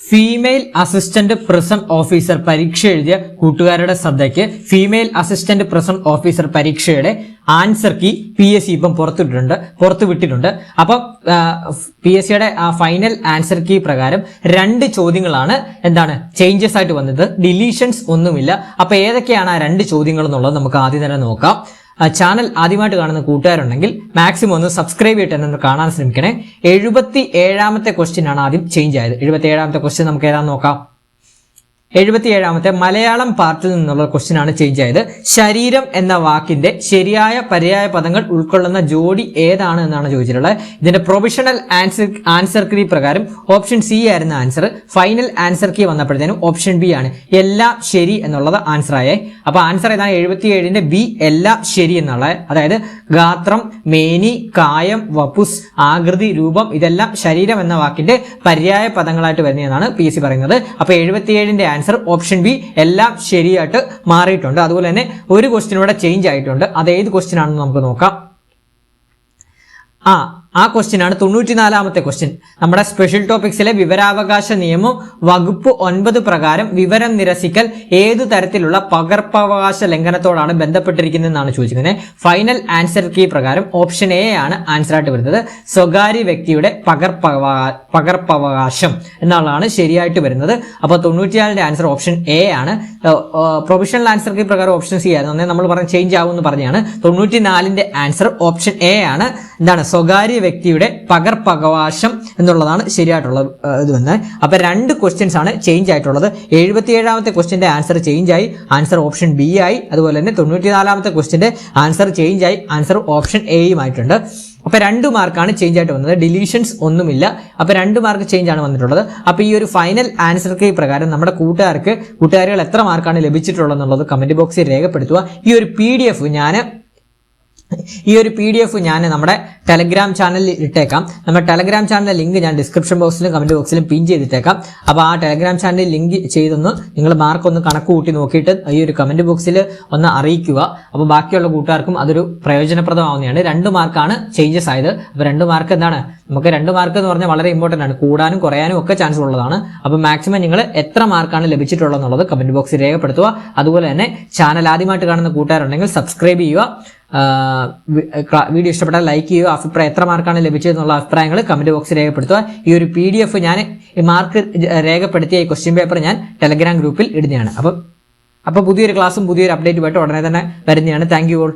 Female assistant present officer പരീക്ഷ എഴുതിയ കൂട്ടുകാരുടെ ശ്രദ്ധയ്ക്ക് ഫീമെയിൽ അസിസ്റ്റന്റ് പ്രസന്റ് ഓഫീസർ പരീക്ഷയുടെ ആൻസർ കീ PSC ഇപ്പം പുറത്തുവിട്ടിട്ടുണ്ട്. അപ്പം PSCയുടെ ആ ഫൈനൽ ആൻസർ കീ പ്രകാരം 2 ചോദ്യങ്ങളാണ് ചേഞ്ചസ് ആയിട്ട് വന്നത്. ഡിലീഷൻസ് ഒന്നുമില്ല. അപ്പൊ ഏതൊക്കെയാണ് ആ 2 ചോദ്യങ്ങൾ എന്നുള്ളത് നമുക്ക് ആദ്യം തന്നെ നോക്കാം. ചാനൽ ആദ്യമായിട്ട് കാണുന്ന കൂട്ടുകാരുണ്ടെങ്കിൽ മാക്സിമം ഒന്ന് സബ്സ്ക്രൈബ് ചെയ്തിട്ട് എന്ന് കാണാൻ ശ്രമിക്കണേ. 77ാമത്തെ ക്വസ്റ്റ്യൻ ആണ് ആദ്യം ചേഞ്ച് ആയത്. 77ാമത്തെ ക്വസ്റ്റ്യൻ നമുക്ക് ഏതാണെന്ന് നോക്കാം. 77ാമത്തെ മലയാളം പാർട്ടിൽ നിന്നുള്ള ക്വസ്റ്റ്യൻ ആണ് ചേഞ്ച് ആയത്. ശരീരം എന്ന വാക്കിന്റെ ശരിയായ പര്യായ പദങ്ങൾ ഉൾക്കൊള്ളുന്ന ജോഡി ഏതാണ് എന്നാണ് ചോദിച്ചിട്ടുള്ളത്. ഇതിന്റെ പ്രൊവിഷണൽ ആൻസർ കീ പ്രകാരം ഓപ്ഷൻ സി ആയിരുന്ന ആൻസർ. ഫൈനൽ ആൻസർ കീ വന്നപ്പോഴത്തേനും ഓപ്ഷൻ ബി ആണ്. എല്ലാം ശരി എന്നുള്ളത് ആൻസർ ആയേ. അപ്പൊ ആൻസർ ഏതാണ്? 77ന്റെ ബി, എല്ലാം ശരി എന്നുള്ളത്. അതായത് ഗാത്രം, മേനി, കായം, വപുസ്, ആകൃതി, രൂപം ഇതെല്ലാം ശരീരം എന്ന വാക്കിന്റെ പര്യായ പദങ്ങളായിട്ട് വരുന്നതെന്നാണ് PSC പറയുന്നത്. അപ്പൊ 77ന്റെ ആൻസർ ഓപ്ഷൻ ബി, എല്ലാം ശരിയായിട്ട് മാറിയിട്ടുണ്ട്. അതുപോലെ തന്നെ ഒരു ക്വസ്റ്റ്യൻ ഇവിടെ ചേഞ്ച് ആയിട്ടുണ്ട്. അത് ഏത് ക്വസ്റ്റ്യൻ ആണെന്ന് നമുക്ക് നോക്കാം. ആ ക്വസ്റ്റ്യൻ ആണ് 94ാമത്തെ ക്വസ്റ്റ്യൻ. നമ്മുടെ സ്പെഷ്യൽ ടോപ്പിക്സിലെ വിവരാവകാശ നിയമം വകുപ്പ് 9 പ്രകാരം വിവരം നിരസിക്കൽ ഏതു തരത്തിലുള്ള പകർപ്പവകാശ ലംഘനത്തോടാണ് ബന്ധപ്പെട്ടിരിക്കുന്നതെന്നാണ് ചോദിക്കുന്നത്. ഫൈനൽ ആൻസർ കീ പ്രകാരം ഓപ്ഷൻ എ ആണ് ആൻസർ ആയിട്ട് വരുന്നത്. സ്വകാര്യ വ്യക്തിയുടെ പകർപ്പവകാശം എന്നുള്ളതാണ് ശരിയായിട്ട് വരുന്നത്. അപ്പോൾ 94ന്റെ ആൻസർ ഓപ്ഷൻ എ ആണ്. പ്രൊവിഷണൽ ആൻസർ കീ പ്രകാരം ഓപ്ഷൻ സി ആയിരുന്നു. നമ്മൾ പറഞ്ഞ ചേഞ്ച് ആവുമെന്ന് പറഞ്ഞാണ്. 94ന്റെ ആൻസർ ഓപ്ഷൻ എ ആണ്. സ്വകാര്യ വ്യക്തിയുടെ പകർപ്പവകാശം എന്നുള്ളതാണ് ശരിയായിട്ടുള്ള ഇത് വന്നത്. അപ്പൊ 2 ക്വസ്റ്റ്യൻസ് ആണ് ചേഞ്ച് ആയിട്ടുള്ളത്. 77ാമത്തെ ക്വസ്റ്റ്യന്റെ ആൻസർ ചേഞ്ച് ആയി, ആൻസർ ഓപ്ഷൻ ബി ആയി. അതുപോലെ തന്നെ 94ാമത്തെ ക്വസ്റ്റ്യന്റെ ആൻസർ ചേഞ്ച് ആയി, ആൻസർ ഓപ്ഷൻ എയും ആയിട്ടുണ്ട്. അപ്പൊ 2 മാർക്കാണ് ചേഞ്ച് ആയിട്ട് വന്നത്. ഡിലീഷൻസ് ഒന്നുമില്ല. അപ്പൊ 2 മാർക്ക് ചേഞ്ച് ആണ് വന്നിട്ടുള്ളത്. അപ്പൊ ഈ ഒരു ഫൈനൽ ആൻസർ കീ പ്രകാരം നമ്മുടെ കൂട്ടുകാരികൾ എത്ര മാർക്കാണ് ലഭിച്ചിട്ടുള്ളത് എന്നുള്ളത് കമന്റ് ബോക്സിൽ രേഖപ്പെടുത്തുക. ഈ ഒരു PDF ഞാൻ നമ്മുടെ ടെലഗ്രാം ചാനലിൽ ഇട്ടേക്കാം. നമ്മുടെ ടെലഗ്രാം ചാനലിലെ ലിങ്ക് ഞാൻ ഡിസ്ക്രിപ്ഷൻ ബോക്സിലും കമന്റ് ബോക്സിലും പിൻ ചെയ്തിട്ടേക്കാം. അപ്പോൾ ആ ടെലഗ്രാം ചാനലിൽ ലിങ്ക് ചെയ്തൊന്ന് നിങ്ങൾ മാർക്ക് ഒന്ന് കണക്ക് കൂട്ടി നോക്കിയിട്ട് ഈ ഒരു കമന്റ് ബോക്സിൽ ഒന്ന് അറിയിക്കുക. അപ്പോൾ ബാക്കിയുള്ള കൂട്ടുകാർക്കും അതൊരു പ്രയോജനപ്രദമാവുന്നതാണ്. 2 മാർക്കാണ് ചേഞ്ചസ് ആയത്. അപ്പോൾ 2 മാർക്ക് നമുക്ക് 2 മാർക്ക് എന്ന് പറഞ്ഞാൽ വളരെ ഇമ്പോർട്ടൻ്റ് ആണ്. കൂടാനും കുറയാനും ഒക്കെ ചാൻസ് ഉള്ളതാണ്. അപ്പോൾ മാക്സിമം നിങ്ങൾ എത്ര മാർക്കാണ് ലഭിച്ചിട്ടുള്ളത് എന്നുള്ളത് കമന്റ് ബോക്സിൽ രേഖപ്പെടുത്തുക. അതുപോലെ തന്നെ ചാനൽ ആദ്യമായിട്ട് കാണുന്ന കൂട്ടുകാരുണ്ടെങ്കിൽ സബ്സ്ക്രൈബ് ചെയ്യുക. വീഡിയോ ഇഷ്ടപ്പെട്ടാൽ ലൈക്ക് ചെയ്യുക. എത്ര മാർക്കാണ് ലഭിച്ചതെന്നുള്ള അഭിപ്രായങ്ങൾ കമന്റ് ബോക്സിൽ രേഖപ്പെടുത്തുക. ഈ ഒരു PDF ഞാൻ മാർക്ക് രേഖപ്പെടുത്തിയ ഈ ക്വസ്റ്റ്യൻ പേപ്പർ ഞാൻ ടെലഗ്രാം ഗ്രൂപ്പിൽ ഇടുന്നതാണ്. അപ്പോൾ പുതിയൊരു ക്ലാസ്സും പുതിയൊരു അപ്ഡേറ്റുമായിട്ട് ഉടനെ തന്നെ വരുന്നതാണ്. Thank you all.